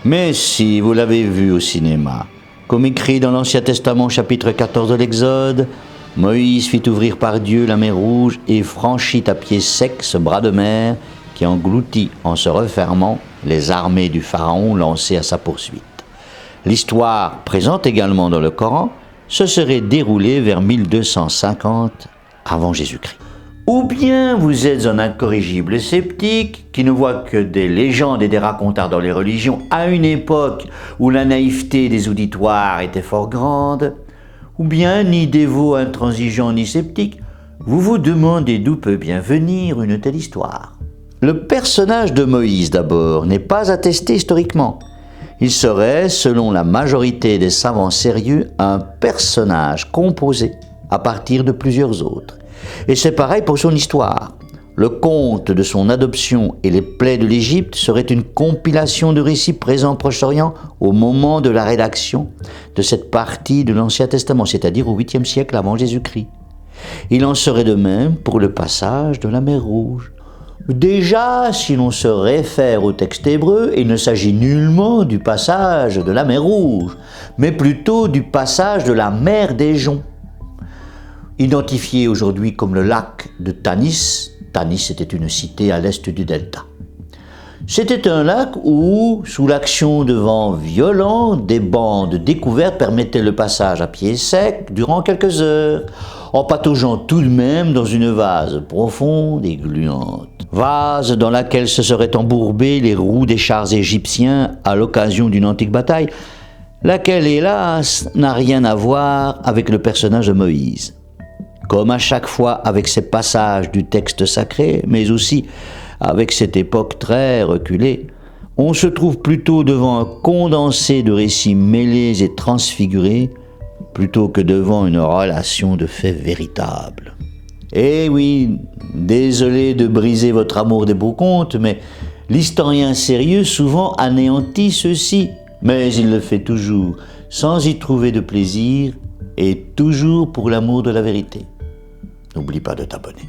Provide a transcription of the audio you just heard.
Mais si vous l'avez vu au cinéma, comme écrit dans l'Ancien Testament chapitre 14 de l'Exode, Moïse fit ouvrir par Dieu la mer Rouge et franchit à pied sec ce bras de mer qui engloutit en se refermant les armées du Pharaon lancées à sa poursuite. L'histoire, présente également dans le Coran, se serait déroulée vers 1250 avant Jésus-Christ. Ou bien vous êtes un incorrigible sceptique qui ne voit que des légendes et des racontars dans les religions à une époque où la naïveté des auditoires était fort grande, ou bien ni dévot intransigeant ni sceptique, vous vous demandez d'où peut bien venir une telle histoire. Le personnage de Moïse d'abord n'est pas attesté historiquement. Il serait, selon la majorité des savants sérieux, un personnage composé à partir de plusieurs autres. Et c'est pareil pour son histoire. Le conte de son adoption et les plaies de l'Égypte serait une compilation de récits présents au Proche-Orient au moment de la rédaction de cette partie de l'Ancien Testament, c'est-à-dire au 8e siècle avant Jésus-Christ. Il en serait de même pour le passage de la mer Rouge. Déjà, si l'on se réfère au texte hébreu, il ne s'agit nullement du passage de la mer Rouge, mais plutôt du passage de la mer des Joncs. Identifié aujourd'hui comme le lac de Tanis, Tanis était une cité à l'est du delta. C'était un lac où, sous l'action de vents violents, des bandes découvertes permettaient le passage à pied sec durant quelques heures, en pataugeant tout de même dans une vase profonde et gluante. Vase dans laquelle se seraient embourbées les roues des chars égyptiens à l'occasion d'une antique bataille, laquelle, hélas, n'a rien à voir avec le personnage de Moïse. Comme à chaque fois avec ces passages du texte sacré, mais aussi avec cette époque très reculée, on se trouve plutôt devant un condensé de récits mêlés et transfigurés, plutôt que devant une relation de faits véritables. Eh oui, désolé de briser votre amour des beaux contes, mais l'historien sérieux souvent anéantit ceux-ci, mais il le fait toujours, sans y trouver de plaisir, et toujours pour l'amour de la vérité. N'oublie pas de t'abonner.